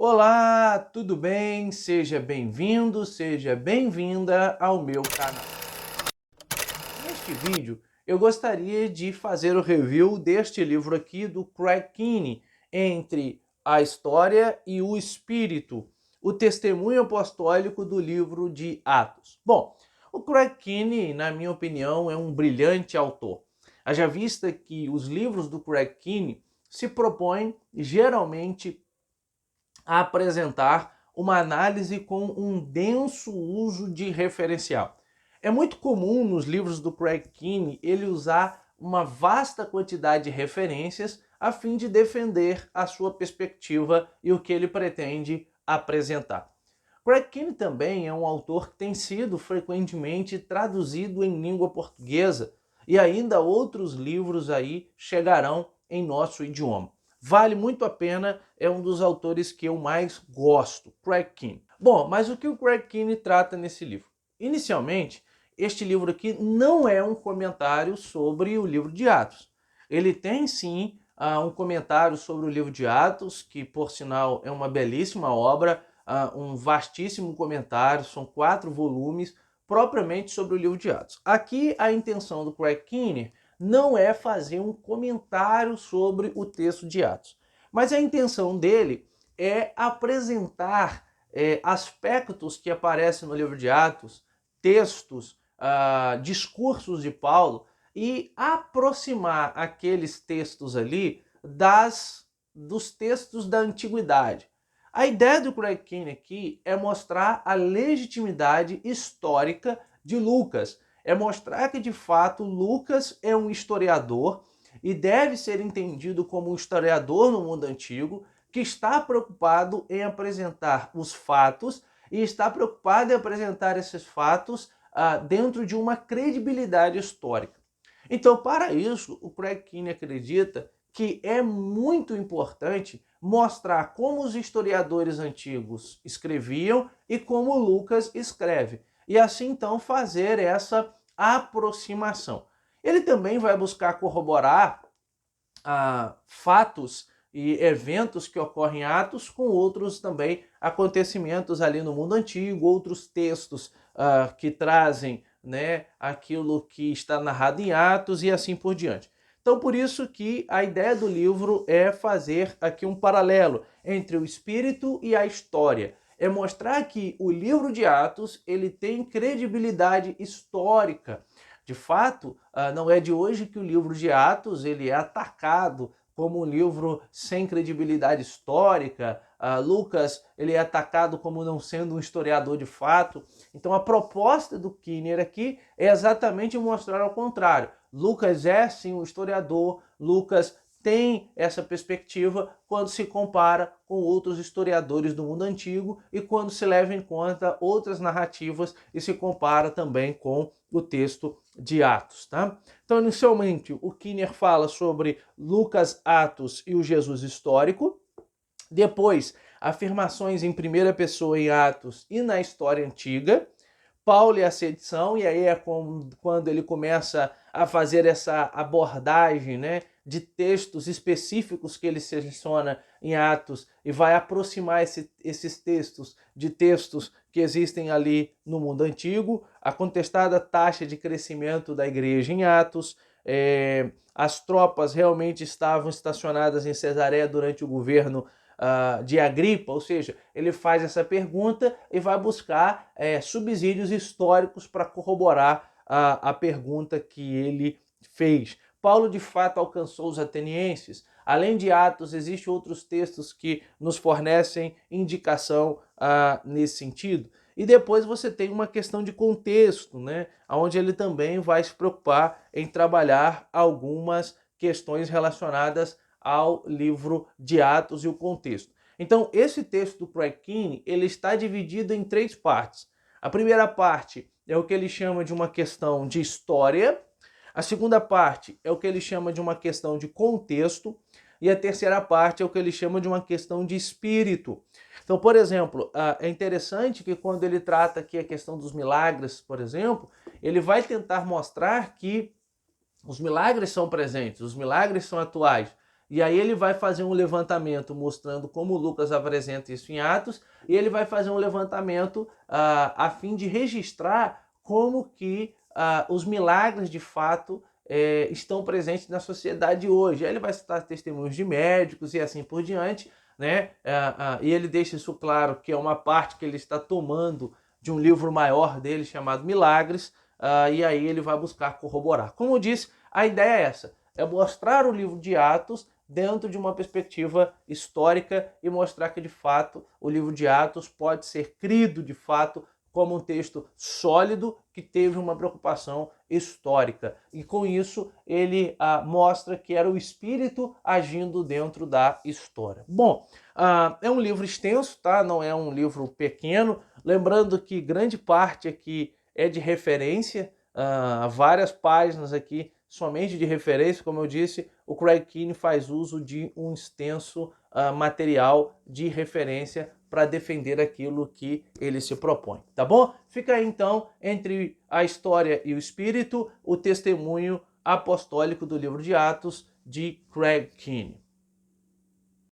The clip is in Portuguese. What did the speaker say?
Olá, tudo bem? Seja bem-vindo, seja bem-vinda ao meu canal. Neste vídeo, eu gostaria de fazer o review deste livro aqui do Craig Keeney, Entre a História e o Espírito, o testemunho apostólico do livro de Atos. Bom, o Craig Keeney, na minha opinião, é um brilhante autor. Haja vista que os livros do Craig Keeney se propõem geralmente a apresentar uma análise com um denso uso de referencial. É muito comum nos livros do Craig Keeney ele usar uma vasta quantidade de referências a fim de defender a sua perspectiva e o que ele pretende apresentar. Craig Keeney também é um autor que tem sido frequentemente traduzido em língua portuguesa e ainda outros livros aí chegarão em nosso idioma. Vale muito a pena, é um dos autores que eu mais gosto, Craig Keeney. Bom, mas o que o Craig Keeney trata nesse livro? Inicialmente, este livro aqui não é um comentário sobre o livro de Atos. Ele tem sim um comentário sobre o livro de Atos, que por sinal é uma belíssima obra, um vastíssimo comentário, são 4 volumes propriamente sobre o livro de Atos. Aqui a intenção do Craig Keeney não é fazer um comentário sobre o texto de Atos, mas a intenção dele é apresentar aspectos que aparecem no livro de Atos, textos, discursos de Paulo, e aproximar aqueles textos ali dos textos da antiguidade. A ideia do Craig Keeney aqui é mostrar a legitimidade histórica de Lucas, é mostrar que de fato Lucas é um historiador e deve ser entendido como um historiador no mundo antigo que está preocupado em apresentar os fatos e está preocupado em apresentar esses fatos dentro de uma credibilidade histórica. Então, para isso, o Craig Keeney acredita que é muito importante mostrar como os historiadores antigos escreviam e como Lucas escreve. E assim, então, fazer essa aproximação. Ele também vai buscar corroborar fatos e eventos que ocorrem em Atos com outros também acontecimentos ali no mundo antigo, outros textos que trazem, né, aquilo que está narrado em Atos e assim por diante. Então, por isso que a ideia do livro é fazer aqui um paralelo entre o espírito e a história. É mostrar que o livro de Atos ele tem credibilidade histórica. De fato, não é de hoje que o livro de Atos ele é atacado como um livro sem credibilidade histórica. Lucas ele é atacado como não sendo um historiador de fato. Então a proposta do Keeney aqui é exatamente mostrar ao contrário. Lucas é sim um historiador, Lucas tem essa perspectiva quando se compara com outros historiadores do mundo antigo e quando se leva em conta outras narrativas e se compara também com o texto de Atos, tá? Então, inicialmente, o Keeney fala sobre Lucas, Atos e o Jesus histórico. Depois, afirmações em primeira pessoa em Atos e na história antiga. Paulo e a sedição, e aí é quando ele começa a fazer essa abordagem, né, de textos específicos que ele seleciona em Atos e vai aproximar esses textos de textos que existem ali no mundo antigo, a contestada taxa de crescimento da igreja em Atos, as tropas realmente estavam estacionadas em Cesareia durante o governo de Agripa, ou seja, ele faz essa pergunta e vai buscar subsídios históricos para corroborar a pergunta que ele fez. Paulo de fato alcançou os atenienses. Além de Atos, existem outros textos que nos fornecem indicação nesse sentido. E depois você tem uma questão de contexto, né, onde ele também vai se preocupar em trabalhar algumas questões relacionadas ao livro de Atos e o contexto. Então, esse texto do Craig Keeney, ele está dividido em 3 partes. A primeira parte é o que ele chama de uma questão de história, a segunda parte é o que ele chama de uma questão de contexto, e a terceira parte é o que ele chama de uma questão de espírito. Então, por exemplo, é interessante que quando ele trata aqui a questão dos milagres, por exemplo, ele vai tentar mostrar que os milagres são presentes, os milagres são atuais. E aí ele vai fazer um levantamento mostrando como Lucas apresenta isso em Atos, e ele vai fazer um levantamento a fim de registrar como que os milagres de fato estão presentes na sociedade hoje. Aí ele vai citar testemunhos de médicos e assim por diante, né? E ele deixa isso claro que é uma parte que ele está tomando de um livro maior dele chamado Milagres, e aí ele vai buscar corroborar. Como eu disse, a ideia é essa, é mostrar o livro de Atos dentro de uma perspectiva histórica e mostrar que, de fato, o livro de Atos pode ser crido, de fato, como um texto sólido que teve uma preocupação histórica. E com isso ele mostra que era o Espírito agindo dentro da história. Bom, é um livro extenso, tá? Não é um livro pequeno. Lembrando que grande parte aqui é de referência, várias páginas aqui somente de referência. Como eu disse, o Craig Keeney faz uso de um extenso material de referência para defender aquilo que ele se propõe, tá bom? Fica aí então entre a história e o espírito, o testemunho apostólico do livro de Atos de Craig Keeney.